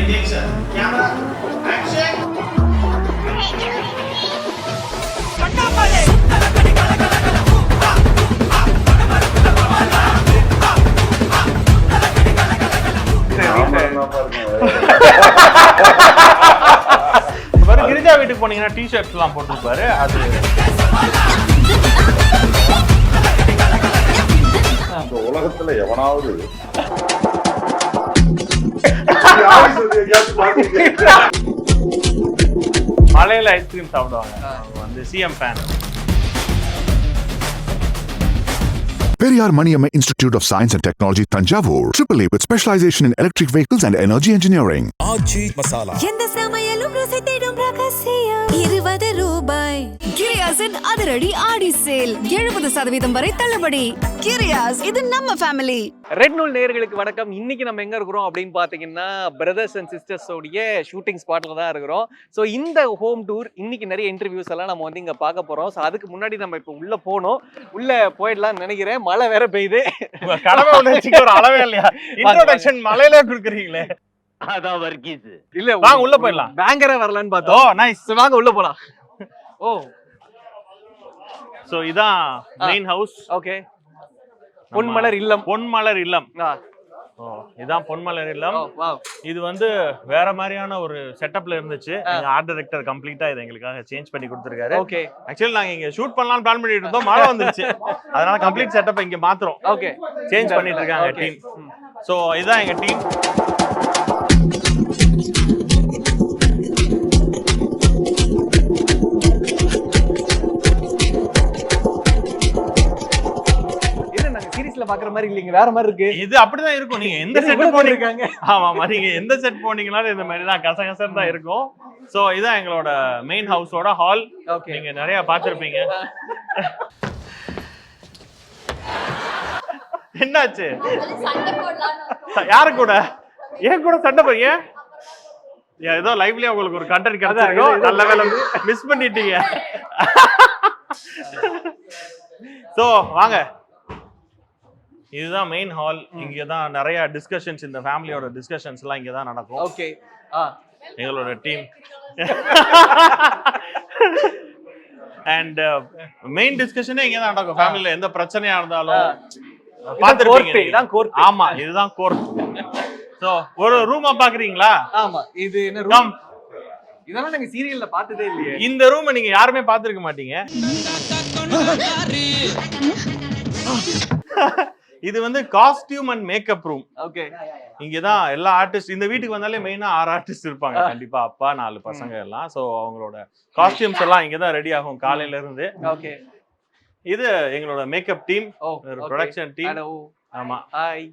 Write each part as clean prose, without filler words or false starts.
take sir. Camera, action. Girija வீட்டுக்கு போனீங்கன்னா T-shirts எல்லாம் போட்டுருப்பாரு. அது இந்த உலகத்துல எவனாவது மலையில ஐஸ்கிரீம் சாப்பிடுவாங்க. அவங்க வந்து CM fan. Periyar Maniamma Institute of Science and Technology, Tanjavur, AAA with specialization in electric vehicles and energy engineering. ஆச்சி மசாலா எந்த சமையலும் ருசி தேடும் ரகசியம் 20 ரூபாய். கிரியாஸின் அதிரடி ஆடி சேல் 70% வரை தள்ளுபடி. கிரியாஸ், இது நம்ம ஃபேமிலி. ரெட் நூல் நேயர்களுக்கு வணக்கம். இன்னைக்கு நம்ம எங்க இருக்கிறோம் அப்படின்னு பாத்தீங்கன்னா பிரதர்ஸ் அண்ட் சிஸ்டர்ஸ் உடைய ஷூட்டிங் ஸ்பாட்ல தான் இருக்கிறோம். ஸோ இந்த ஹோம் டூர் இன்னைக்கு நிறைய இன்டர்வியூஸ் எல்லாம் நம்ம வந்து இங்க பார்க்க போறோம். ஸோ அதுக்கு முன்னாடி நம்ம இப்போ உள்ள போனோம். உள்ள போயிடலாம்னு நினைக்கிறேன். மழை வேற பெய்யுது. கடமை உணர்ச்சிக்கு ஒரு அளவே இல்லையா? இன்ட்ரோடக்ஷன் மலையில கொடுக்குறீங்களே. அதான் வர்க்கீஸ். இல்ல வாங்க உள்ள போயிடலாம். பேங்கரா வரலான்னு பார்த்தோம். ஓ நைஸ். வாங்க உள்ள போலாம். ஓ சோ இதான் மெயின் ஹவுஸ். ஓகே. பொன்மலர் இல்லம். பொன்மலர் இல்லம். ஓ இதான் பொன்மலர் இல்லம். இது வந்து வேற மாதிரியான ஒரு செட்டப்ல இருந்துச்சு. எங்க ஆர்ட் டைரக்டர் கம்ப்ளீட்டா இதை எங்களுக்காக சேஞ்ச் பண்ணி கொடுத்திருக்காரு. ஓகே. ஆக்சுவலி நாங்க இங்க ஷூட் பண்ணலாம்னு பிளான் பண்ணிட்டு இருந்தோம். மழை வந்துருச்சு. அதனால கம்ப்ளீட் செட்டப் இங்க மாத்துறோம். ஓகே. சேஞ்ச் பண்ணிட்டு இருக்காங்க டீம். சோ இதான் எங்க டீம். பாக்குற மாதிரி இல்லைங்க, வேற மாதிரி இருக்கு. இது அப்படிதான் இருக்கும். நீங்க எந்த செட் போனீங்க? ஆமா, நீங்க எந்த செட் போனீங்கனாலும் இந்த மாதிரி தான் கசகசன்னு தான் இருக்கும். சோ இதான் எங்களோட மெயின் ஹவுஸோட ஹால். நீங்க நிறைய பாத்திருப்பீங்க. என்னாச்சு? யாரு கூட? ஏன் கூட சண்டை போறீங்க? ஏதோ லைவ்லயே உங்களுக்கு ஒரு கண்டென்ட் கிடைச்சிருக்கும். நல்ல வேலை மிஸ் பண்ணிட்டீங்க. சோ வாங்க, இதுதான் மெயின் ஹால். இங்க தான் நிறைய டிஸ்கஷன்ஸ், இந்த ஃபேமிலியோட டிஸ்கஷன்ஸ் எல்லாம் இங்க தான் நடக்கும். ஓகே. எங்களோட டீம் அண்ட் மெயின் டிஸ்கஷனே இங்க தான் நடக்கும். ஃபேமிலில எந்த பிரச்சனையா இருந்தாலும் பாத்துருப்பீங்க. ஆமா, இதுதான் கோர்ட். சோ ஒரு ரூமா பாக்குறீங்களா? ஆமா. இது என்ன ரூம்? இதெல்லாம் நாங்க சீரியல்ல பார்த்ததே இல்லையே. இந்த ரூமை நீங்க யாருமே பாத்துருக்க மாட்டீங்க. இது வந்து costume and makeup room. Okay. இங்கதான் எல்லா ஆர்டிஸ்ட், இந்த வீட்டுக்கு வந்தாலே மெயினா 6 ஆர்டிஸ்ட் இருப்பாங்க கண்டிப்பா. அப்பா 4 பசங்க எல்லாம். சோ அவங்களோட காஸ்டியூம்ஸ் எல்லாம் இங்கதான் ரெடி ஆகும் காலையில இருந்து. ஓகே. இது எங்களோட மேக்கப் டீம், ப்ரொடக்ஷன் டீம். ஆமா. ஹாய்.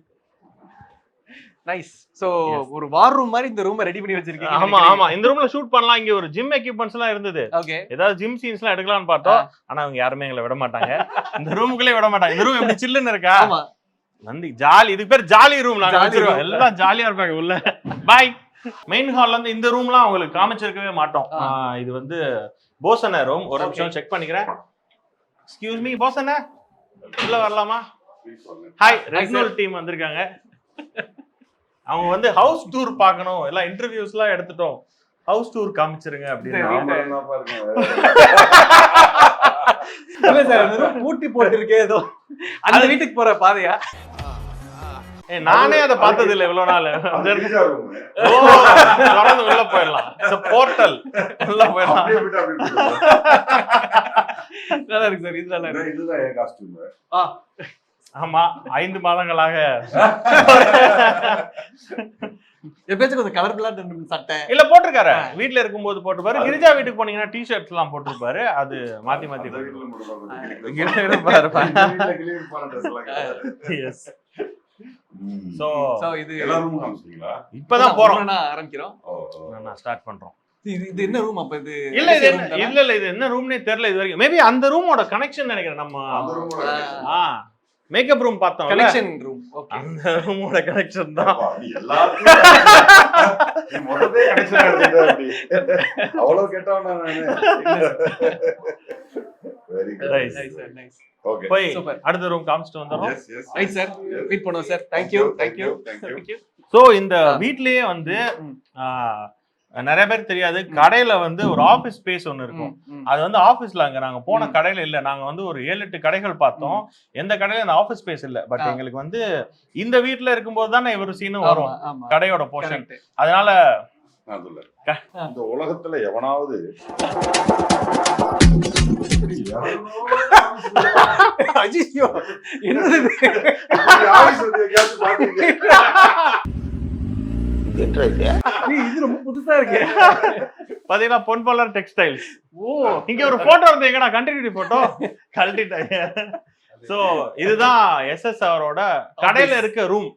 நைஸ். சோ ஒரு வார் ரூம் மாதிரி இந்த ரூமை ரெடி பண்ணி வச்சிருக்கீங்க. ஆமா ஆமா, இந்த ரூம்ல ஷூட் பண்ணலாம். இங்க ஒரு ஜிம் எக்யூப்மெண்ட்ஸ் எல்லாம் இருந்தது. ஓகே. ஏதாவது ஜிம் சீன்ஸ் எல்லாம் எடுக்கலாம்னு பார்த்தோம். ஆனா அவங்க யாருமே எங்களை விட மாட்டாங்க. இந்த ரூமுக்குள்ளே விட மாட்டாங்க. இந்த ரூம் எப்படி சில்லுன்னு இருக்கா? ஆமா. வந்து ஜாலி. இதுக்கு பேர் ஜாலி ரூம். நாங்க வச்சிருக்கோம். எல்லாம் ஜாலியா இருப்பாங்க உள்ள. பாய். மெயின் ஹால்ல இருந்து இந்த ரூம்லாம் உங்களுக்கு காமிச்சிருக்கவே மாட்டோம். இது வந்து போசன ரூம். ஒரு நிமிஷம் செக் பண்ணிக்கிறேன். எக்ஸ்கியூஸ் மீ போசன, உள்ள வரலாமா? ஹாய், ரெட் நூல் டீம் வந்திருக்காங்க. அவங்க வந்து ஹவுஸ் டூர் பார்க்கணும், எல்லாம் இன்டர்வியூஸ் எல்லாம் எடுத்துட்டோம், ஹவுஸ் டூர் காமிச்சிருங்க அப்படின்னு. பூட்டி போட்டிருக்கே ஏதோ. அந்த வீட்டுக்கு போற பாதையா? நானே அதை பார்த்தது இல்லை இவ்வளவு நாள். உள்ள போயிடலாம். போர்ட்டல் உள்ள போயிடலாம். நல்லா இருக்கு சார். இது நல்லா இருக்கு. இதுதான் என் காஸ்டியூம். ஆமா, 5 மாதங்களாக எப்பயாச்சும் கொஞ்சம் கலர்ஃபுல்லா சட்டை இல்ல போட்டிருக்காரு. வீட்டுல இருக்கும்போது போட்டுப்பாரு. கிரிஜா வீட்டுக்கு போனீங்கன்னா டிஷர்ட்ஸ் எல்லாம் போட்டிருப்பாரு. அது மாத்தி மாத்தி இப்பதான் போறோம், ஆரம்பிக்கிறோம், ஸ்டார்ட் பண்றோம். இது என்ன ரூம்? அப்ப இது இல்ல இது என்ன ரூம்னே தெரியல இது வரைக்கும். மேபி அந்த ரூமோட கனெக்ஷன் நினைக்கிறேன். நம்ம மேக்கப் ரூம் பார்த்தோம், கனெக்ஷன் ரூம். ஓகே, அந்த ரூமோட கனெக்ஷன் தான். அவ்வளவு கேட்டவனா நானு. Very good, nice. ஓகே, போய் அடுத்த ரூம் காமிச்சிட்டு வந்துறோம். ரைட் சார், வெயிட் பண்ணுவோம் சார். Thank you. சோ இந்த வீட்லயே வந்து நிறைய பேர் தெரியாது, கடையில வந்து ஒரு ஆபீஸ் ஸ்பேஸ் ஒண்ணு இருக்கும். அது வந்து ஆபீஸ்ல அங்க நாங்க போன கடையில இல்ல, நாங்க வந்து ஒரு 7-8 கடைகள் பார்த்தோம். எந்த கடையில அந்த ஆபீஸ் ஸ்பேஸ் இல்ல. பட் எங்களுக்கு வந்து இந்த வீட்ல இருக்கும்போது தானே இவர் சீனும் வரும், கடையோட போர்ஷன். அதனால இந்த உலகத்துல எவனாவது இது ரொம்ப புதுசா இருக்கு. பாத்தீங்கன்னா பொன்பலர் டெக்ஸ்டைல்ஸ். இங்க ஒரு போட்டோ இருந்து எங்கடா கண்டினியூட்டி போட்டோ கழட்டிட்டாங்க. சோ இதுதான் எஸ்எஸ் அவரோட கடையில இருக்க ரூம்.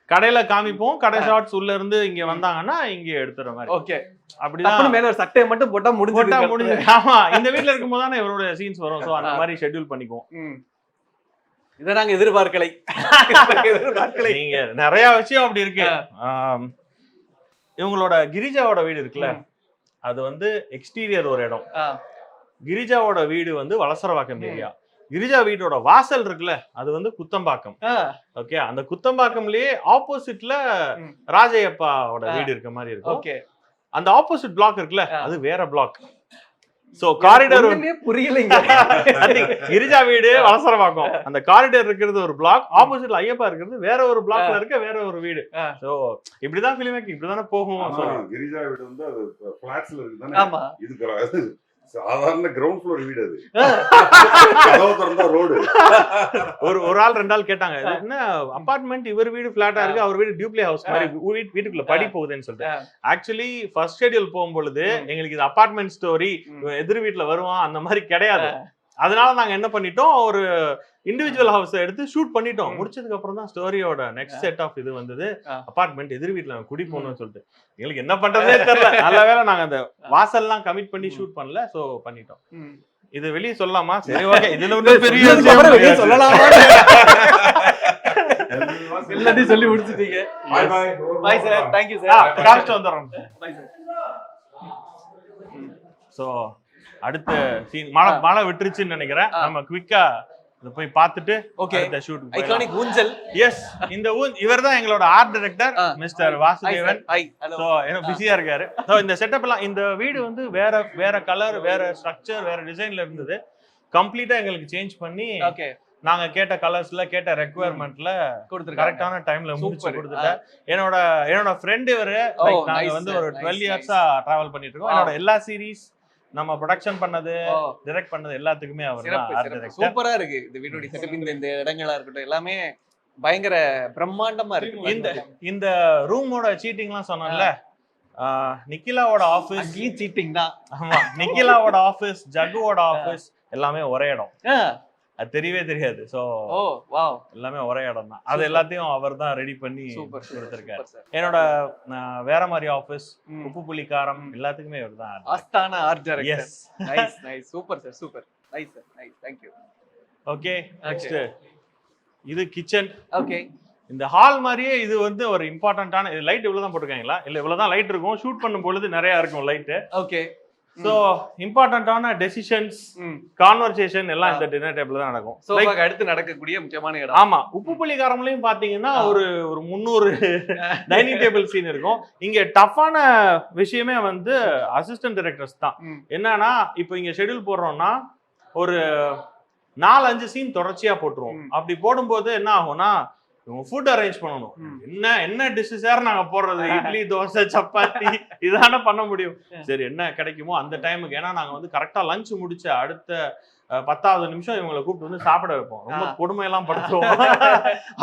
கடையில காமிப்போம், கடை ஷார்ட்ஸ் உள்ள இருந்து இங்க வந்தாங்கன்னா இங்க எடுத்துற மாதிரி. ஓகே, அப்படிதான் மேல ஒரு சட்டையை மட்டும் போட்டா முடிஞ்சு. ஆமா, இந்த வீட்ல இருக்கும்போது தானே இவரோட சீன்ஸ் வரும். சோ அந்த மாதிரி ஷெட்யூல் பண்ணிக்குவோம். இதை நாங்க எதிர்பார்க்கலை. நீங்க நிறைய விஷயம் அப்படி இருக்கு. இவங்களோட கிரிஜாவோட வீடு இருக்குல்ல, அது வந்து எக்ஸ்டீரியர் ஒரு இடம். கிரிஜாவோட வீடு வந்து வலசரவாக்கம் ஏரியா. கிரிஜா வீட்டோட வாசல் இருக்குல்ல, அது வந்து குத்தம்பாக்கம். ஓகே, அந்த குத்தம்பாக்கம்லயே ஆப்போசிட்ல ராஜையப்பாவோட வீடு இருக்க மாதிரி இருக்கும். அந்த ஆப்போசிட் பிளாக் இருக்குல்ல, அது வேற பிளாக். சோ காரிடர் புரியலைங்க. கிரிஜா வீடு வலசரவாக்கம், அந்த காரிடர் இருக்கிறது ஒரு பிளாக், ஆப்போசிட்ல ஐயப்பா இருக்கிறது வேற ஒரு பிளாக்ல இருக்க வேற ஒரு வீடு. சோ இப்படிதான் ஃபிலிம் மேக்கிங் இப்படிதானே போகும். கிரிஜா வீடு வந்து அது பிளாட்ஸ்ல இருக்குதானே. இது சாதாரண கிரவுண்ட் ஃப்ளோர் வீடு. அது கதவு திறந்தா ரோடு. ஒரு ஆள் 2 ஆள் கேட்டாங்க, என்ன அபார்ட்மெண்ட், இவர் வீடு பிளாட்டா இருக்கு, அவர் வீடு டியூப்ளே ஹவுஸ் மாதிரி வீட்டுக்குள்ள படி போகுதுன்னு சொல்லிட்டு. ஆக்சுவலி ஃபர்ஸ்ட் ஷெட்யூல் போகும்பொழுது எங்களுக்கு இது அபார்ட்மெண்ட் ஸ்டோரி, எதிர் வீட்டுல வருவான் அந்த மாதிரி கிடையாது. அதனால நாங்க என்ன பண்ணிட்டோம், ஒரு இண்டிவிஜுவல் ஹவுஸ் எடுத்து ஷூட் பண்ணிட்டோம். முடிச்சதுக்கு அப்புறம் தான் ஸ்டோரியோட நெக்ஸ்ட் செட் ஆஃப் இது வந்தது, அபார்ட்மெண்ட் எதிர் வீட்டுல குடி போகணும்னு சொல்லிட்டு. எங்களுக்கு என்ன பண்றதே தெரியல. நல்ல வேளை நாங்க அந்த வாசல்லாம் கமிட் பண்ணி ஷூட் பண்ணல, சோ பண்ணிட்டோம். இது வெளியே சொல்லலாமா? சரி, ஓகே. இதுல வந்து பெரிய சொல்லலாமா? எல்லாத்தையும் சொல்லி முடிச்சிட்டீங்க. Bye sir, thank you sir. Cast வந்துறோம். Bye sir. சோ அடுத்த சீன் மழை விட்டுருச்சுன்னு நினைக்கிறேன். நம்ம குவிக்கா இத போய் பார்த்துட்டு அடுத்த ஷூட் போய் ஐகானிக் ஊஞ்சல். எஸ், இந்த இவர்தான் எங்களோட art director mister Vasudevan. So என்ன பிஸியா இருக்காரு. சோ இந்த செட்டப் எல்லாம், இந்த வீடு வந்து வேற கலர், வேற ஸ்ட்ரக்சர், வேற டிசைன்ல இருந்தது. கம்ப்ளீட்டா எங்களுக்கு சேஞ்ச் பண்ணி நாங்க கேட்ட கலர்ஸ்ல, கேட்ட ரெக்குயர்மெண்ட்ல கரெக்டான டைம்ல முடிச்சு கொடுத்துட்டேன். என்னோட ஃப்ரெண்ட் இவரு. நாங்க வந்து ஒரு 12 இயர்ஸா டிராவல் பண்ணிட்டு இருக்கோம். என்னோட எல்லா சீரீஸ், நம்ம ப்ரொடக்ஷன் பண்ணது, டைரக்ட் பண்ணது எல்லாத்துக்குமே அவர் தான் ஆர்ட் டைரக்டர். சூப்பரா இருக்கு இந்த வீடியோ செட்டப். இந்த இடங்களா இருக்கட்டும் எல்லாமே பயங்கர பிரம்மாண்டமா இருக்கு. இந்த ரூமோட சீட்டிங்லாம் சொன்னேன்ல, நிக்கிலாவோட ஆபீஸ் சீட்டிங் தான். ஆமா, நிக்கிலாவோட ஆபீஸ், ஜகுவோட ஆபீஸ் எல்லாமே ஒரே இடம். அது தெரியவே தெரியாது. சோ எல்லாமே ஒரே இடம் தான். அது எல்லாத்தையும் அவர் தான் ரெடி பண்ணி கொடுத்திருக்காரு. என்னோட வேற மாதிரி ஆபீஸ், உப்பு புளி காரம் எல்லாத்துக்குமே இவர் தான் ஆஸ்தான art director. Nice nice, super sir, super. Nice sir, nice, thank you. Okay, next இது கிச்சன். ஓகே, இந்த ஹால் மாதிரியே இது வந்து ஒரு இம்பார்ட்டன்ட்டான, லைட் இவ்வளவுதான் போட்டுருக்காங்களா? இல்ல இவ்வளவுதான் லைட் இருக்கும். ஷூட் பண்ணும் பொழுது நிறைய இருக்கும் லைட். ஓகே. சோ இம்பார்ட்டன்ட்டான டெசிஷன்ஸ், கான்வர்சேஷன் எல்லாம் இந்த டின்னர் டேபிள்ல தான் நடக்கும். சோ அடுத்து நடக்கக்கூடிய முக்கியமான இடம். ஆமா, உப்பு புளி காரம்லயும் பாத்தீங்கன்னா ஒரு 300 டைனிங் டேபிள் சீன் இருக்கும். இங்க டஃப்பான விஷயமே வந்து அசிஸ்டன்ட் டைரக்டர்ஸ் தான். என்னன்னா, இப்போ இங்க ஷெட்யூல் போடுறோம்னா ஒரு 4-5 சீன் தொடர்ச்சியா போட்டுருவோம். அப்படி போடும்போது என்ன ஆகும்னா, ஃபுட் அரேஞ்ச் பண்ணணும். என்ன டிஷ் சார் நாங்க போடுறது, இட்லி, தோசை, சப்பாத்தி இதான பண்ண முடியும். சரி, என்ன கிடைக்குமோ அந்த டைமுக்கு. ஏன்னா நாங்க வந்து கரெக்டா லஞ்ச் முடிச்ச அடுத்த 10வது நிமிஷம் இவங்களை கூப்பிட்டு வந்து சாப்பிட வைப்போம். ரொம்ப கொடுமையெல்லாம் படுத்துவோம்.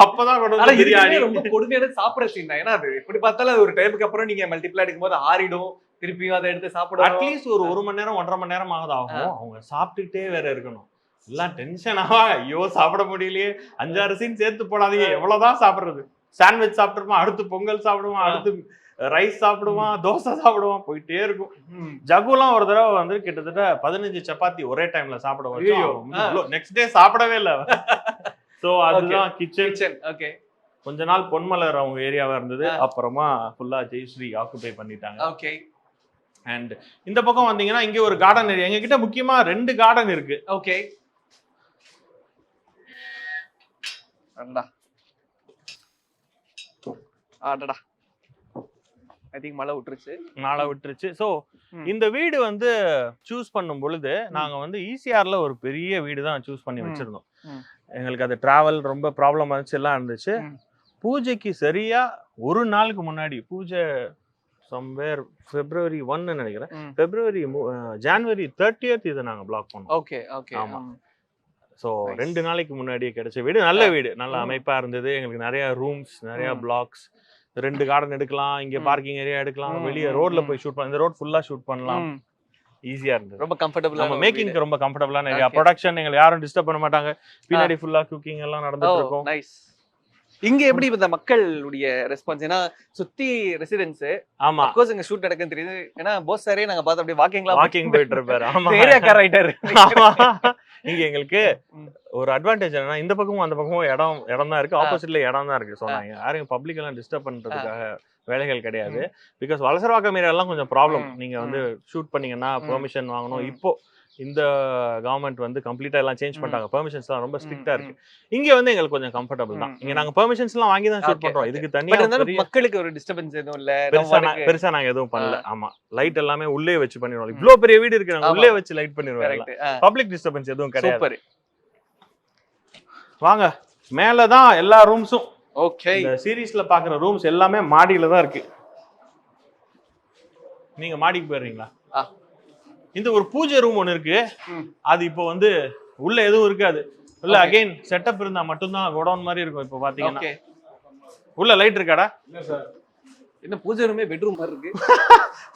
அப்பதான் பிரியாணி ரொம்ப கொடுமையான சாப்பிட சீன் தான். ஏன்னா அது எப்படி பார்த்தாலும் அது ஒரு டைமுக்கு அப்புறம் நீங்க மல்டிப்ளை எடுக்கும்போது ஆறிடும். திருப்பியும் அதை எடுத்து சாப்பிட அட்லீஸ்ட் ஒரு 1 மணி நேரம் 1.5 மணி நேரம் ஆகும். அவங்க சாப்பிட்டுக்கிட்டே வேற இருக்கணும். எல்லாம் டென்ஷன் ஆவா, ஐயோ சாப்பிட முடியலையே, 5-6 சீன் சேர்த்து போடாதீங்க, எவ்வளவுதான் சாப்பிடுறது. சாண்ட்விச் சாப்பிட்டுருமா, அடுத்து பொங்கல் சாப்பிடுவான், அடுத்து ரைஸ் சாப்பிடுவான், தோசை சாப்பிடுவான், போயிட்டே இருக்கும். ஜகுலாம் ஒரு தடவை வந்து கிட்டத்தட்ட 15 சப்பாத்தி ஒரே டைம்ல சாப்பிட வச்சோம். நெக்ஸ்ட் டே சாப்பிடவே இல்லை. சோ அதுதான் கிச்சன். ஓகே. கொஞ்ச நாள் பொன்மலர் அவங்க ஏரியாவா இருந்தது. அப்புறமா ஃபுல்லா ஜெயஸ்ரீ ஆக்குபை பண்ணிட்டாங்க. ஓகே. அண்ட் இந்த பக்கம் வந்தீங்கன்னா இங்க ஒரு கார்டன் ஏரியா. எங்க கிட்ட முக்கியமா 2 கார்டன் இருக்கு. ஓகே. அடடா. ஐ திங்க் மழை விட்டுருச்சு. நாளை விட்டுருச்சு. ஸோ ம். இந்த வீடு வந்து சூஸ் பண்ணும் பொழுது நாங்க வந்து ஈசிஆர்ல ஒரு பெரிய வீடு தான் சூஸ் பண்ணி ம். வச்சிருந்தோம். ம். எங்களுக்கு அது டிராவல் ரொம்ப ப்ராப்ளம் எல்லாம் இருந்துச்சு. ம். பூஜைக்கு சரியா ஒரு நாளுக்கு முன்னாடி பூஜை சம்வேர் February 1 நினைக்கிறேன். ம். January 30th இதை நாங்க பிளாக் பண்ணோம். Okay okay. ஆமா. So Nice. 2 நாளைக்கு முன்னாடியே கிடைச்ச வீடு. நல்ல வீடு, நல்ல ம். அமைப்பா இருந்தது. எங்களுக்கு நிறைய ரூம்ஸ், நிறைய ம். பிளாக்ஸ், 2 கார்டன் எடுக்கலாம், இங்க ம். பார்க்கிங் ஏரியா எடுக்கலாம், ம், வெளியே ம், ரோட்ல ம். போய் ஷூட் பண்ணலாம். இந்த ரோட் ஃபுல்லா ஷூட் பண்ணலாம். ம். ஈஸியா இருந்தது. ரொம்ப கம்ஃபர்டபுளா நம்ம மேக்கிங்க்கு ரொம்ப கம்ஃபர்டபுளான ஏரியா. Okay. ப்ரொடக்ஷன் எங்களை யாரும் டிஸ்டர்ப் பண்ண மாட்டாங்க. பின்னாடி ஃபுல்லா குக்கிங் எல்லாம் நடந்துட்டு இருக்கும். நைஸ். இங்க எப்படி இந்த மக்களுடைய ரெஸ்பான்ஸ்? ஏன்னா சுத்தி ரெசிடென்ஸ், ஆமா, அப்கோர்ஸ் இங்க ஷூட் நடக்குன்னு தெரியுது. ஏன்னா போஸ் சாரே நாங்க பார்த்து அப்படியே வாக்கிங் போயிட்டு இருப்பாரு. ஆமா, ஏரியா கார் ரைட்டர். ஆமா. இங்க எங்களுக்கு ம். ஒரு அட்வான்டேஜ் என்னன்னா இந்த பக்கமும் அந்த பக்கமும் இடம் தான் இருக்கு. ஆ. ஆப்போசிட்ல இடம் தான் இருக்கு. ஸோ நான் யாரையும் பப்ளிக் எல்லாம் டிஸ்டர்ப் பண்றதுக்காக வேலைகள் கிடையாது. பிகாஸ் வலசரவாக்கம் ஏரியா எல்லாம் கொஞ்சம் ப்ராப்ளம். ம். நீங்க வந்து ஷூட் பண்ணீங்கன்னா ம். பெர்மிஷன் வாங்கணும். ம். இப்போ இந்த கவர்மெண்ட் வந்து கம்ப்ளீட்டா எல்லாம் சேஞ்ச் ம். பண்ணிட்டாங்க. பெர்மிஷன்ஸ் எல்லாம் ரொம்ப ம். ஸ்ட்ரிக்ட்டா இருக்கு. ம். இங்க வந்து எங்களுக்கு கொஞ்சம் கம்ஃபர்டபுள் தான். ம். இங்க நாங்க பெர்மிஷன்ஸ் எல்லாம் வாங்கி தான் ஷூட் Okay, பண்றோம். okay. இதுக்கு பட் தனியா இருந்தாலும் பெரிய- மக்களுக்கு ஒரு டிஸ்டர்பன்ஸ் எதுவும் இல்ல. பெருசா நாங்க எதுவும் பண்ணல. ஆமா, லைட் எல்லாமே உள்ளே வச்சு பண்ணிடுவோம். ம். இவ்வளவு பெரிய வீடு இருக்கு, நாங்க ஆமா. உள்ளே வச்சு லைட் பண்ணிடுவோம். கரெக்ட். பப்ளிக் டிஸ்டர்பன்ஸ் எதுவும் கிடையாது. சூப்பர். வாங்க, மேலதான் எல்லா ரூம்ஸும். ஓகே. இந்த சீரீஸ்ல பாக்குற ரூம்ஸ் எல்லாமே மாடியில தான் இருக்கு. நீங்க மாடிக்கு போயிடுறீங்களா? ஆ. இந்த ஒரு பூஜை ரூம் ஒன்னு இருக்கு. ம். அது இப்போ வந்து உள்ள எதுவும் இருக்காது. உள்ள Okay. அகைன் செட்டப் இருந்தா மட்டும்தான் கோடவுன் மாதிரி இருக்கும். இப்போ பாத்தீங்கன்னா ஓகே. உள்ள லைட் இருக்காடா? என்ன பூஜை ரூமே பெட்ரூம் மாதிரி இருக்கு.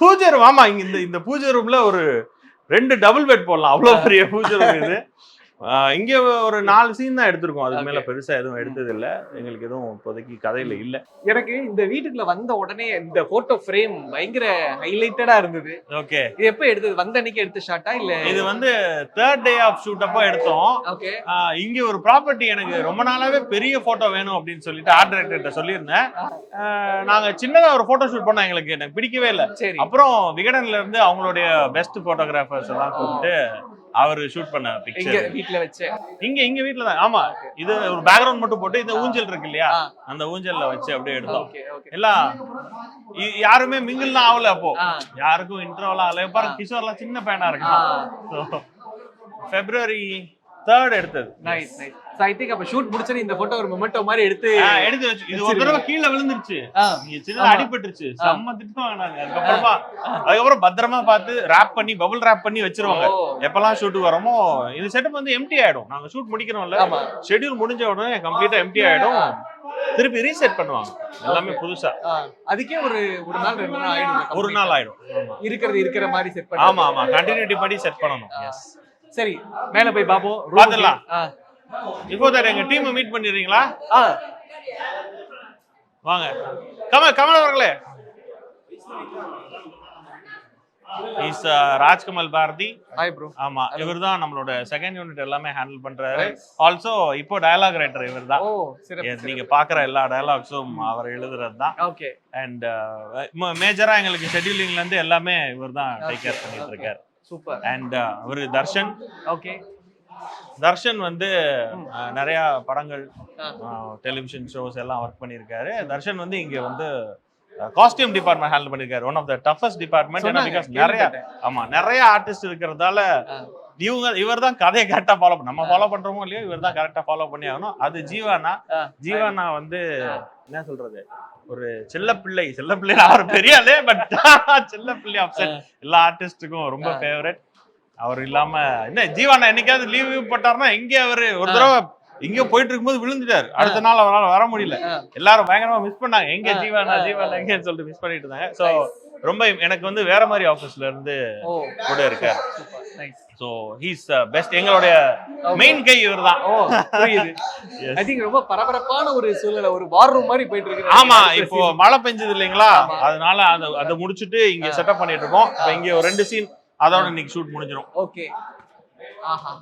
பூஜை ரூம். ஆமா, இங்க இந்த பூஜை ரூம்ல ஒரு 2 டபுள் பெட் போடலாம். அவ்வளவு பெரிய பூஜை ரூம் இது. இங்க ஒரு 4 சீன் தான் எடுத்திருக்கோம். அதுக்கு மேல Okay. பெருசா எதுவும் எடுத்தது இல்ல. எங்களுக்கு எதுவும் இப்போதைக்கு கதையில இல்ல. எனக்கு இந்த வீட்டுக்குள்ள வந்த உடனே இந்த போட்டோ ஃப்ரேம் பயங்கர ஹைலைட்டடா இருந்தது. ஓகே, இது எப்ப எடுத்தது? வந்த அன்னைக்கு எடுத்த ஷாட்டா இல்ல? இது வந்து 3rd டே ஆஃப் ஷூட் அப்போ எடுத்தோம். ஓகே. இங்க ஒரு ப்ராப்பர்ட்டி எனக்கு ரொம்ப நாளாவே பெரிய போட்டோ வேணும் அப்படின்னு சொல்லிட்டு ஆர்ட் டைரக்டர்கிட்ட சொல்லியிருந்தேன். நாங்க சின்னதா ஒரு போட்டோ ஷூட் பண்ணோம். எனக்கு பிடிக்கவே இல்லை. சரி. அப்புறம் விகடன்ல இருந்து அவங்களுடைய பெஸ்ட் போட்டோகிராஃபர்ஸ் எல்லாம் கூப்பிட்டு அவர் ஷூட் பண்ண எங்க பிக்சர் வீட்ல வச்சே? இங்க வீட்ல தான். ஆமா, இது ஒரு பேக்ரவுண்ட் மட்டும் போட்டு இந்த ஊஞ்சல் இருக்கு இல்லையா, ஆ. அந்த ஊஞ்சல்ல வச்சு அப்படியே எடுத்தோம். Okay okay. எல்லாம் யாருமே மிங்கிள்லாம் ஆகல. அப்போ ஆ. யாருக்கும் இன்ட்ரோலாம் ஆகல. பாருங்க, கிஷோர்லாம் சின்ன பையனா இருக்கு. February 3rd எடுத்தது. Nice nice. So I think அப்ப ஷூட் முடிச்சது இந்த போட்டோ ஒரு மொமெண்டோ மாதிரி எடுத்து எடுத்து வச்சு இது ஒரு தடவை கீழே விழுந்துருச்சு. ஆ. இங்க சின்ன அடிபட்டுருச்சு. செம்ம திட்டம் வாங்கினாங்க. அதுக்கப்புறம் பத்திரமா பார்த்து ரேப் பண்ணி பபுள் ரேப் பண்ணி வச்சிருவாங்க. ஓ. எப்பெல்லாம் ஷூட்டுக்கு வரமோ இது செட்டப் வந்து எம்டி ஆயிடும். நாங்க ஷூட் முடிக்கிறோம்ல, ஆமா. ஷெட்யூல் முடிஞ்ச உடனே கம்ப்ளீட்டா எம்டி ஆயிடும். திருப்பி ரீசெட் பண்ணுவாங்க எல்லாமே புதுசா. அதுக்கே ஒரு நாள் 2 நாள் ஆயிடும். ஒரு நாள் ஆயிடும். இருக்கிற மாதிரி செட் பண்ணி. ஆமா ஆமா, கண்டினியூட்டி படி செட் பண்ணணும். எஸ், சரி, மேல போய் பாப்போம். பாத்துடலாம். இப்போ தான் எங்க டீம் மீட் பண்ணிடுறீங்களா? வாங்க, கமல் அவர்களே. Is Rajkamal Bharathi. Hi bro. ஆமா, இவர்தான் நம்மளோட செகண்ட் யூனிட் எல்லாமே ஹேண்டில் பண்றாரு. ஆல்சோ இப்போ டயலாக் ரைட்டர் இவர்தான். ஓ சிறப்பு. நீங்க பாக்குற எல்லா டயலாக்ஸும் அவர் எழுதுறது தான். ஓகே. அண்ட் மேஜரா எங்களுக்கு ஷெட்யூலிங்ல இருந்து எல்லாமே இவர்தான் டேக் கேர் பண்ணிட்டு இருக்காரு. சூப்பர். அண்ட் அவரு தர்ஷன். ஓகே. தர்ஷன் வந்து நிறைய படங்கள், டெலிவிஷன் ஷோஸ் எல்லாம் ஒர்க் பண்ணியிருக்காரு. தர்ஷன் வந்து இங்க வந்து காஸ்டியூம் டிபார்ட்மெண்ட் ஹேண்டில் பண்ணிருக்காரு. One of the toughest department. Because நிறைய ஆர்டிஸ்ட் இருக்கிறதால இவர் தான் கதையை கரெக்டா ஃபாலோ பண்ண. நம்ம ஃபாலோ பண்றோமோ இல்லையோ, இவர் தான் கரெக்டா ஃபாலோ பண்ணி ஆகணும். அது ஜீவானா வந்து என்ன சொல்றது, ஒரு செல்ல பிள்ளை அவர் பெரிய ஆளு, பட் செல்ல பிள்ளை ஆப்ஷன் எல்லா ஆர்டிஸ்டுக்கும் ரொம்ப ஃபேவரட். அவர் இல்லாம என்ன ஜீவானா என்னைக்காவது லீவ் போட்டாருன்னா எங்க அவரு ஒரு தடவை இங்க போயிட்டு இருக்கும்போது விழுந்துட்டாரு. அடுத்த நாள் அவரால் வர முடியல. எல்லாரும் பயங்கரமா மிஸ் பண்ணாங்க. எங்க ஜீவானா எங்கன்னு சொல்லிட்டு மிஸ் பண்ணிட்டு இருந்தாங்க. சோ ரொம்ப எனக்கு வந்து வேற மாதிரி ஆபீஸ்ல இருந்து கூட இருக்காரு. So he's best. எங்களுடைய மெயின் கை இவர்தான். புரியுது. ஐ திங்க் ரொம்ப பரபரப்பான ஒரு சூழ்நிலை, ஒரு வார் ரூம் மாதிரி போயிட்டு இருக்கு. ஆமா, இப்போ மழை பெஞ்சது இல்லைங்களா, அதனால அதை முடிச்சுட்டு இங்க செட்டப் பண்ணிட்டு இருக்கோம். இப்போ இங்க ஒரு 2 சீன், அதோட இன்னைக்கு ஷூட் முடிஞ்சிடும். ஓகே. ஆஹா.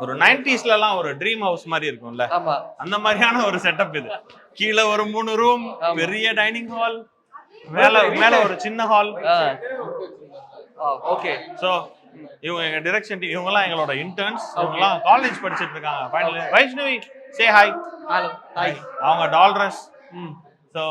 ஒரு 90s எல்லாம் ஒரு ட்ரீம் ஹவுஸ் மாதிரி இருக்கும்ல, ஆமா, அந்த மாதிரியான ஒரு செட்டப் இது. கீழ ஒரு 3 ரூம், பெரிய டைனிங் ஹால், மேல ஒரு சின்ன ஹால். ஓகே. சோ இவங்க எங்க டைரக்ஷன் டீம், இவங்க எல்லாம் எங்களோட இன்டர்ன்ஸ். இவங்க எல்லாம் காலேஜ் படிச்சிட்டு இருக்காங்க. Final Vaishnavi say hi. Hello hi. அவங்க டால்ரஸ். ம் ஸோ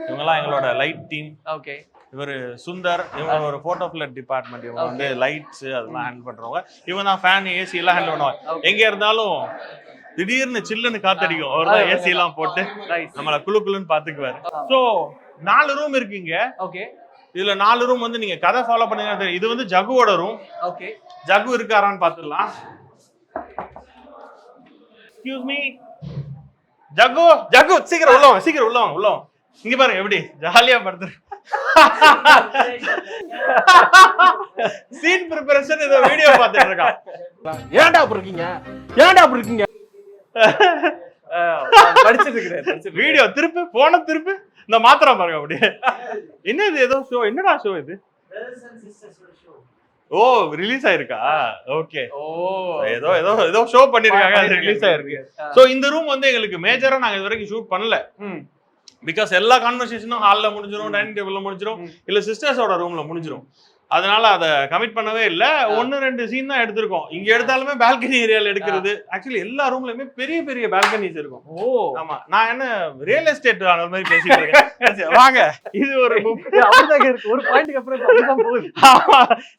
இவங்கெல்லாம் எங்களோட லைட் டீம். ஓகே. இவர் சுந்தர், இவங்க ஒரு போட்டோ ஃபிளட் டிபார்ட்மெண்ட். இவங்க வந்து லைட்ஸ் அதெல்லாம் ஹேண்டில் பண்றவங்க. இவங்க தான் ஃபேன் ஏசி எல்லாம் ஹேண்டில் பண்ணுவாங்க. எங்க இருந்தாலும் திடீர்னு சில்லுன்னு காத்தடிக்கும், அவர் தான் ஏசி எல்லாம் போட்டு நம்மள குளு குளுன்னு பாத்துக்குவாரு. ஸோ 4 ரூம் இருக்குங்க. ஓகே. இதுல 4 ரூம் வந்து நீங்க கதை ஃபாலோ பண்ணீங்கன்னா தெரியும். இது வந்து ஜகுவோட ரூம். ஓகே. ஜகு இருக்காரான்னு பாத்துடலாம். எக்ஸ்கியூஸ் மீ ஜகு, ஜகு சீக்கிரம் உள்ள வாங்க, சீக்கிரம் உள்ள வாங்க, உள்ள வாங்க. இங்க பாருங்க எப்படி ஜாலியா படுத்து. சீன் ப்ரிப்பரேஷன் இந்த வீடியோ பார்த்துட்டு இருக்கான். ஏன்டா அப்படி இருக்கீங்க, ஏன்டா அப்படி இருக்கீங்க? படிச்சிட்டு இருக்கிறேன். வீடியோ திருப்பி போன திருப்பி இந்த மாத்திரம் பாருங்க அப்படியே. என்ன இது ஏதோ ஷோ, என்னடா ஷோ இது? ஓ ரிலீஸ் ஆயிருக்கா? ஓகே. ஓ ஏதோ ஏதோ ஏதோ ஷோ பண்ணிருக்காங்க, அது ரிலீஸ் ஆயிருக்கு. சோ இந்த ரூம் வந்து எங்களுக்கு மேஜரா நாங்க இது வரைக்கும் ஷூட் பண்ணல. பிகாஸ் எல்லா கான்வர்சேஷனும் ஹால்ல முடிஞ்சிரும், டைனிங் டேபிள்ல முடிஞ்சிரும், இல்ல சிஸ்டர்ஸோட ரூம்ல முடிஞ்சிரும். அதனால அதை கமிட் பண்ணவே இல்லை. 1-2 சீன் தான் எடுத்திருக்கோம். இங்க எடுத்தாலுமே பால்கனி ஏரியால எடுக்கிறது. ஆக்சுவலி எல்லா ரூம்லயுமே பெரிய பெரிய பால்கனிஸ் இருக்கும். ஓ ஆமா, நான் என்ன ரியல் எஸ்டேட் அந்த மாதிரி பேசிட்டு இருக்கேன். வாங்க, இது ஒரு ஒரு பாயிண்ட்க்கு அப்புறம் போகுது.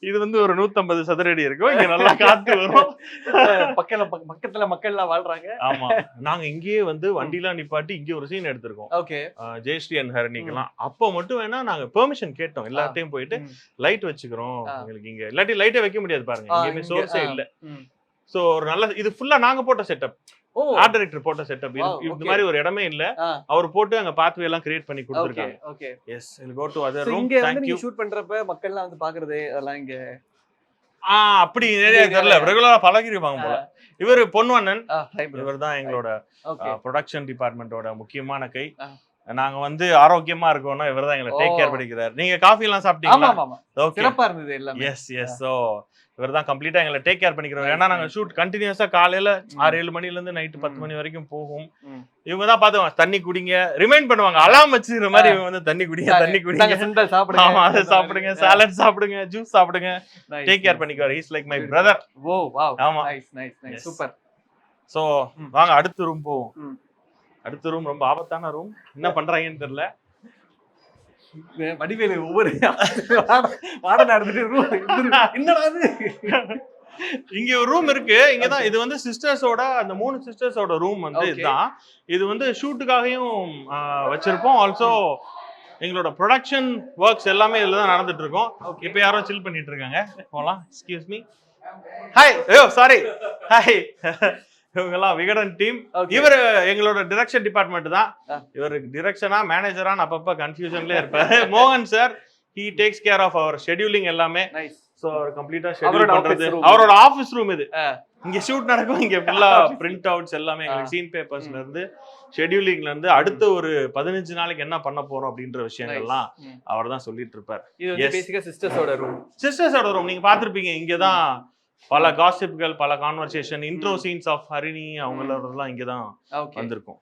இது வந்து ஒரு 150 சதுரடி இருக்கும். இங்க நல்லா காத்து வரும். பக்கத்துல மக்கள் எல்லாம் வாழ்றாங்க. ஆமா, நாங்க இங்கேயே வந்து வண்டிலாம் நிப்பாட்டி இங்க ஒரு சீன் எடுத்திருக்கோம். ஓகே. ஜெயஸ்ரீ அண்ட் ஹரணிக்கெல்லாம் அப்போ மட்டும் வேணா நாங்க பெர்மிஷன் கேட்டோம். எல்லாத்தையும் போயிட்டு லைட் வச்சுக்கிறோம் உங்களுக்கு இங்க, இல்லாட்டி லைட்டே வைக்க முடியாது பாருங்க, எங்கேயுமே சோர்ஸே இல்ல. சோ ஒரு நல்ல இது ஃபுல்லா நாங்க போட்ட செட்டப், ஆர்ட் டைரக்டர் போட்ட செட்டப். இந்த மாதிரி ஒரு இடமே இல்ல, அவர் போட்டு அங்க பாத்வே எல்லாம் கிரியேட் பண்ணி கொடுத்திருக்காங்க. Okay. Yes, we'll go to other room. இங்க வந்து Thank you. நீங்க ஷூட் பண்றப்ப மக்கள் எல்லாம் வந்து பாக்குறது அதெல்லாம் இங்க அப்படி நிறைய தெரியல, ரெகுலரா பழகிருப்பாங்க போல. இவர் பொன்வண்ணன், இவர் தான் எங்களோட ப்ரொடக்ஷன் டிபார்ட்மெண்டோட முக்கியமான கை. நாங்க வந்து ஆரோக்கியமா இருக்கோம்னா இவர் தான் எங்களை டேக் கேர் பண்ணிக்கிறார். நீங்க காஃபி எல்லாம் சாப்பிட்டீங்களா? ஓகே, சிறப்பா இருந்தது எல்லாமே. S S. சோ இவர் தான் கம்ப்ளீட்டா எங்களை டேக் கேர் பண்ணிக்கிறோம். ஏன்னா நாங்க ஷூட் கண்டினியூஸா காலையில 6-7 மணில இருந்து நைட் 10 மணி வரைக்கும் போகும். இவங்க தான் பாத்துவாங்க, தண்ணி குடிங்க ரிமைண்ட் பண்ணுவாங்க, அலாம் வச்சுக்கிற மாதிரி. இவங்க வந்து தண்ணி குடிங்க, தண்ணி குடிங்க, சுண்டல் சாப்பிடுங்க, ஆமா அதை சாப்பிடுங்க, சாலட் சாப்பிடுங்க, ஜூஸ் சாப்பிடுங்க, டேக் கேர் பண்ணிக்குவார். He is like my brother. Oh wow, ஆமா, nice nice nice, super. So வாங்க அடுத்த ரூம் போவோம். அடுத்த ரூம் ரொம்ப ஆபத்தான ரூம், என்ன பண்றாங்கன்னு தெரியல. வடிவேலு ஒவ்வொரு வாட நடந்துட்டு என்னடா இங்க ஒரு ரூம் இருக்கு. இங்கதான் இது வந்து சிஸ்டர்ஸோட, அந்த 3 சிஸ்டர்ஸோட ரூம் வந்து இதுதான். இது வந்து ஷூட்டுக்காகவும் வச்சிருப்போம். ஆல்சோ எங்களோட ப்ரொடக்ஷன் ஒர்க்ஸ் எல்லாமே இதுல தான் நடந்துட்டு இருக்கோம். இப்ப யாரோ சில் பண்ணிட்டு இருக்காங்க, போலாம். Excuse me, hi. ஐயோ சாரி, ஹாய். இவங்கெல்லாம் விகடன் டீம். இவர் எங்களோட டிரெக்ஷன் டிபார்ட்மெண்ட் தான். இவர் டிரெக்ஷனா மேனேஜரான்னு அப்பப்ப கன்ஃபியூஷன்லயே இருப்பாரு. மோகன் sir, he takes care of our scheduling எல்லாமே. சோ அவர் கம்ப்ளீட்டா ஷெட்யூல் பண்றது. அவரோட ஆபீஸ் ரூம் இது. இங்க ஷூட் நடக்கும், இங்க ஃபுல்லா பிரிண்ட் அவுட்ஸ் எல்லாமே, எங்களுக்கு சீன் பேப்பர்ஸ்ல இருந்து ஷெட்யூலிங்ல இருந்து அடுத்த ஒரு 15 நாளைக்கு என்ன பண்ண போறோம் அப்படின்ற விஷயங்கள்லாம் அவர் தான் சொல்லிட்டு இருப்பார். இது வந்து பேசிக்கா சிஸ்டர்ஸோட ரூம். சிஸ்டர்ஸோட ரூம் நீங்க பாத்திருப்பீங்க. இங்கதான் பல காசிப்கள், பல conversation, intro scenes of Harini அவங்களோடலாம் இங்கதான் வந்திருக்கும்.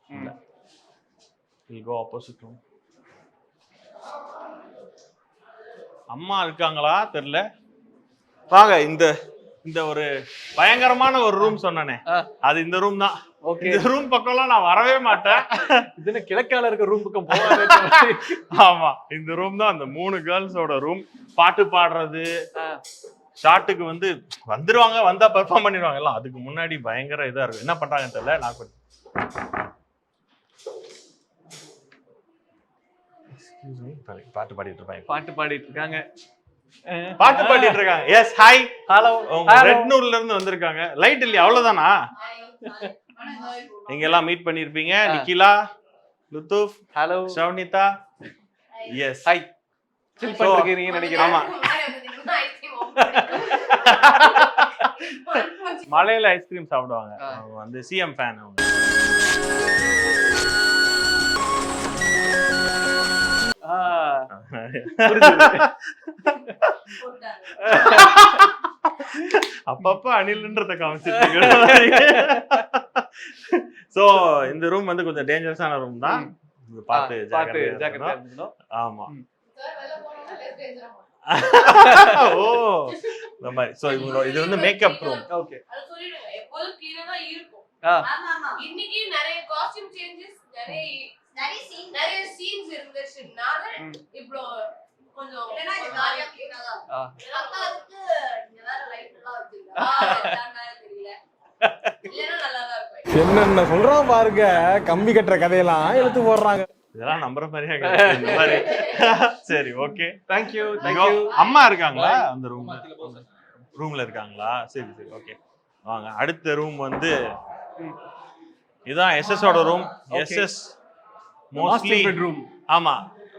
We'll go opposite room. அம்மா இருக்காங்களா தெரியல. வாங்க, இந்த இந்த ஒரு பயங்கரமான ஒரு ரூம் சொன்னனே, அது இந்த ரூம் தான். இந்த ரூம் பக்கம்லாம் நான் வரவே மாட்டேன். இதுல கிழக்கால இருக்க ரூம் பக்கம் போவாங்க. ஆமா, இந்த ரூம் தான் அந்த 3 கேர்ள்ஸோட ரூம். பாட்டு பாடுறது, ஷாட்டுக்கு வந்து வந்துருவாங்க, வந்தா பெர்ஃபார்ம் பண்ணிடுவாங்க எல்லாம். அதுக்கு முன்னாடி பயங்கர இதா இருக்கும், என்ன பண்றாங்கன்னு தெரியல. நான் பாட்டு பாடிட்டு இருப்பாங்க, பாட்டு பாடிட்டு இருக்காங்க, பாட்டு பாடிட்டு இருக்காங்க. Yes, hi, hello. ரெட் நூர்ல இருந்து வந்திருக்காங்க. லைட் இல்லையா, அவ்வளவுதானா? நீங்க எல்லாம் மீட் பண்ணிருப்பீங்க. Nikhila, Luthuf, hello, Shavnitha. Yes, hi. Chill பண்ணிருக்கீங்க நினைக்கிறேன். ஆமா, மலையில ஐஸ்கிரீம் சாப்பிடுவாங்க. அவங்க வந்து சிஎம் ஃபேன். அவங்க அப்பப்ப அணில்ன்றத காமிச்சிட்டு. சோ இந்த ரூம் வந்து கொஞ்சம் டேஞ்சரஸான ரூம் தான், பார்த்து ஜாக்கிரதையா இருக்கணும். ஆமா. ஓ இந்த மாதிரி. சோ இது வந்து மேக்கப் ரூம். ஓகே. அது சொல்லிடுங்க, எப்போதும் க்ளீனா தான் இருக்கும். இன்னைக்கு நிறைய காஸ்டியூம் சேஞ்சஸ், நிறைய சீன்ஸ் இருந்துச்சுனால இவ்ளோ கொஞ்சம் இல்லனா இது காலியா கிளீனாதான் அக்காவுக்கு இங்க வேற லைட் எல்லாம் வச்சிருக்காங்க தெரியல, இல்லனா நல்லா தான் இருக்கும். என்னென்ன சொல்றான் பாருங்க, கம்பி கட்டுற கதையெல்லாம் எடுத்து போடுறாங்க. இதெல்லாம் நம்புற மாதிரியா இருக்கு இந்த மாதிரி. சரி, ஓகே, தேங்க்யூ. அம்மா இருக்காங்களா அந்த ரூம்ல இருக்காங்களா? சரி சரி, ஓகே, வாங்க. அடுத்த ரூம் வந்து இதான் SS ஓட ரூம். SS mostly bedroom. ஆமா,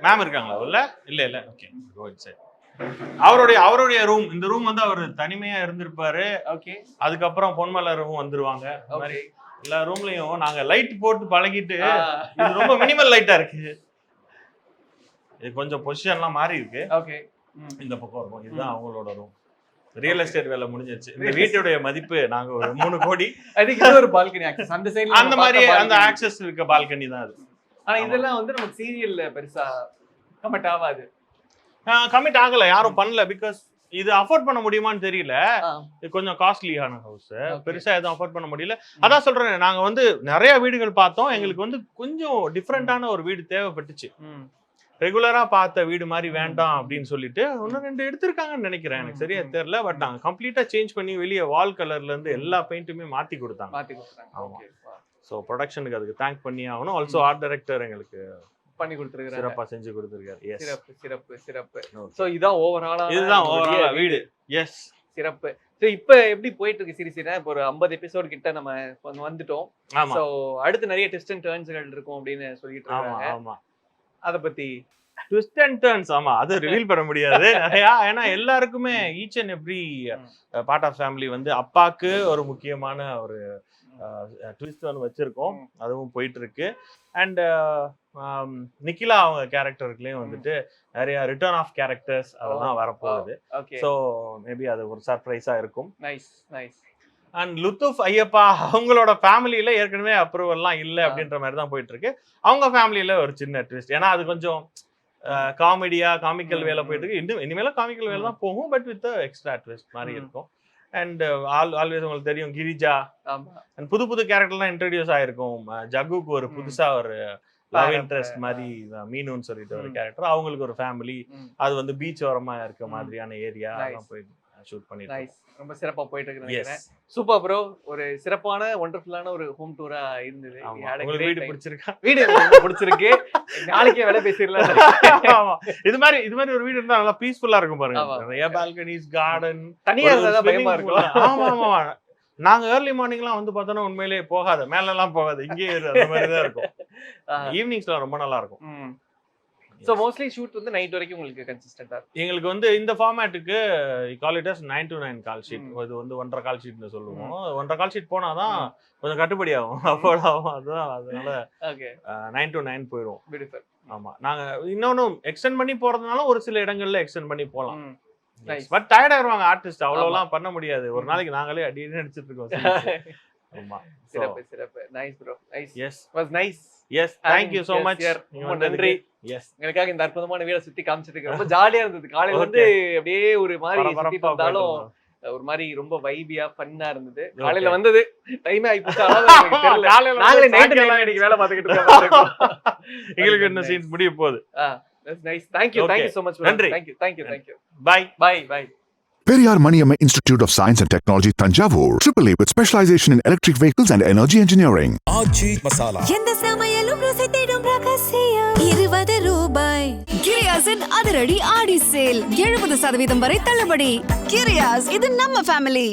மேம் இருக்காங்களா உள்ள? இல்ல, ஓகே, கோ இன்சைட். அவருடைய ரூம். இந்த ரூம் வந்து அவர் தனிமையா இருந்திருப்பாரு. ஓகே, அதுக்கப்புறம் பொன்மலர் ரூம் வந்துருவாங்க. இந்த மாதிரி எல்லா ரூம்லயும் நாங்க லைட் போட்டு பழகிட்டு இது ரொம்ப மினிமல் லைட்டா இருக்கு. இது கொஞ்சம் பொசிஷன்லாம் மாறி இருக்கு. ஓகே, இந்த பக்கம் இருக்கும். இதுதான் அவங்களோட ரூம். ரியல் எஸ்டேட் வேலை முடிஞ்சிருச்சு. இந்த வீட்டுடைய மதிப்பு நாங்க ஒரு 3 கோடி. அதுக்கு இது ஒரு பால்கனி ஆக்சஸ் அந்த சைடுல அந்த மாதிரி அந்த ஆக்சஸ் இருக்க பால்கனி தான் அது. ஆனா இதெல்லாம் வந்து நமக்கு சீரியல்ல பெருசா கமெண்ட் ஆகாது. கமிட் ஆகல, யாரும் பண்ணல. பிகாஸ் இது அஃபோர்ட் பண்ண முடியுமான்னு தெரியல. இது கொஞ்சம் காஸ்ட்லியான ஹவுஸ், பெருசா எதுவும் அஃபோர்ட் பண்ண முடியல. அதான் சொல்றேன், நாங்க வந்து நிறைய வீடுகள் பார்த்தோம். எங்களுக்கு வந்து கொஞ்சம் டிஃப்ரெண்டான ஒரு வீடு தேவைப்பட்டுச்சு. ரெகுலரா பார்த்த வீடு மாதிரி வேண்டாம் அப்படின்னு சொல்லிட்டு 1-2 எடுத்திருக்காங்கன்னு நினைக்கிறேன், எனக்கு சரியா தெரியல. பட் நாங்க கம்ப்ளீட்டா சேஞ்ச் பண்ணி வெளியே வால் கலர்ல இருந்து எல்லா பெயிண்ட்டுமே மாத்தி கொடுத்தாங்க. ஆமா, ஸோ ப்ரொடக்ஷனுக்கு அதுக்கு தேங்க் பண்ணி ஆகணும். ஆல்சோ ஆர்ட் டைரக்டர் எங்களுக்கு பண்ணி கொடுத்துருக்காரு, சிறப்பா செஞ்சு கொடுத்துருக்காரு. எஸ், சிறப்பு. சோ இதுதான் ஓவராலா வீடு. எஸ், சிறப்பு. சோ இப்போ எப்படி போயிட்டு இருக்கு சீரிஸ்னா? இப்போ ஒரு 50 எபிசோட் கிட்ட நம்ம வந்துட்டோம். ஆமா, சோ அடுத்து நிறைய ட்விஸ்ட் அண்ட் டர்ன்ஸ்கள் இருக்கும் அப்படின்னு சொல்லிட்டு இருக்காங்க. ஆமா, அத பத்தி ட்விஸ்ட் அண்ட் டர்ன்ஸ். ஆமா, அது ரிவீல் பண்ண முடியாது நிறையா. ஏன்னா எல்லாருக்குமே each and every part of family வந்து அப்பாக்கு ஒரு முக்கியமான ஒரு ட்விஸ்ட் ஒன்று வச்சிருக்கோம். அதுவும் போயிட்டு இருக்கு. அண்ட் நிக்கிலா அவங்க கேரக்டருக்குலயும் வந்துட்டு நிறைய ரிட்டர்ன் ஆஃப் கேரக்டர்ஸ் அதெல்லாம் வரப்போகுது. ஸோ மேபி அது ஒரு சர்ப்ரைஸா இருக்கும். நைஸ். அண்ட் லுத்துஃப் ஐயப்பா அவங்களோட ஃபேமிலியில ஏற்கனவே அப்ரூவல்லாம் இல்லை அப்படின்ற மாதிரி தான் போயிட்டு இருக்கு. அவங்க ஃபேமிலியில ஒரு சின்ன ட்விஸ்ட். ஏன்னா அது கொஞ்சம் காமிக்கல் வேலை போயிட்டு இருக்கு. இனிமேல காமிக்கல் வேலை தான் போகும், பட் வித் எக்ஸ்ட்ரா ட்விஸ்ட் மாதிரி இருக்கும். அண்ட் ஆல்வேஸ் உங்களுக்கு தெரியும் கிரிஜா அண்ட் புது கேரக்டர்லாம் இன்ட்ரடியூஸ் ஆயிருக்கும். ஜகுக்கு ஒரு புதுசா ஒரு லவ் இன்ட்ரெஸ்ட் மாதிரி மீனுன்னு சொல்லிட்டு ஒரு கேரக்டர். அவங்களுக்கு ஒரு ஃபேமிலி. அது வந்து பீச் ஓரமா இருக்க மாதிரியான ஏரியா போய் ஷூட் பண்ணிட்டு ரொம்ப சிறப்பா போயிட்டு இருக்கு நினைக்கிறேன். Super bro. ஒரு சிறப்பான ஒண்டர்ஃபுல்லான ஒரு ஹோம் டூரா இருந்தது. வீடு பிடிச்சிருக்கா? வீடு பிடிச்சிருக்கு. நாளைக்கே வேலை பேசிடலாம். இது மாதிரி ஒரு வீடு இருந்தா நல்லா பீஸ்ஃபுல்லா இருக்கும் பாருங்க. நிறைய பால்கனிஸ், கார்டன். தனியா இருந்தா பயமா இருக்கும். ஆமா, நாங்க ஏர்லி மார்னிங்லாம் வந்து பார்த்தோன்னா உண்மையிலேயே போகாது, மேல எல்லாம் போகாது, இங்கே அந்த மாதிரி தான் இருக்கும். ஈவினிங்ஸ்ல ரொம்ப நல்லா இருக்கும். சோ மோஸ்ட்லி ஷூட் வந்து நைட் வரைக்கும் உங்களுக்கு கன்சிஸ்டன்ட்டா இருக்கும். எங்களுக்கு வந்து இந்த ஃபார்மேட்டுக்கு call it as 9 to 9 call sheet. இது வந்து 1.5 கால் ஷீட்னு சொல்லுவோம். 1.5 கால் ஷீட் போனாதான் கொஞ்சம் கட்டுப்படி ஆகும், அஃபோர்ட் ஆகும். அதுதான், அதனால 9 to 9 போயிடும். பியூட்டிஃபுல். ஆமா, நாங்க இன்னொன்னு எக்ஸ்டெண்ட் பண்ணி போறதுனால ஒரு சில இடங்கள்ல எக்ஸ்டெண்ட் பண்ணி போலாம். பட் டயர்ட் ஆயிருவாங்க ஆர்டிஸ்ட், அவ்வளவுலாம் பண்ண முடியாது. ஒரு நாளைக்கு நாங்களே அடி நடிச்சிட்டு இருக்கோம். ஆமா, சிறப்பு. Nice bro. Nice. Yes, was nice. Yes, thank you so much. ரொம்ப நன்றி. எஸ், எனக்காக இந்த அற்புதமான வீட சுத்தி காமிச்சதுக்கு ரொம்ப ஜாலியா இருந்தது. காலையில வந்து அப்படியே ஒரு மாதிரி சுத்திட்டு வந்தாலும் ஒரு மாதிரி ரொம்ப வைபியா ஃபன்னா இருந்தது. காலையில வந்தது டைம் ஆயிடுச்சு, எனக்கு தெரியல. நாங்களே நைட் அன்னைக்கு வேலை பார்த்துக்கிட்டு இருக்கோம். எங்களுக்கு என்ன சீன்ஸ் முடிய போகுது. That's nice. Thank you so much. நன்றி. Thank you. Bye. Periyar Maniyamma Institute of Science and Technology, Tanjavur. AAA with specialization in electric vehicles and energy engineering. ஆச்சி மசாலா. எந்த சமையலும் ருசி தேடும் ரகசியம் 20 ரூபாய். கிரியாஸின் அதிரடி ஆடி சேல் 70% வரை தள்ளுபடி. கிரியாஸ், இது நம்ம ஃபேமிலி.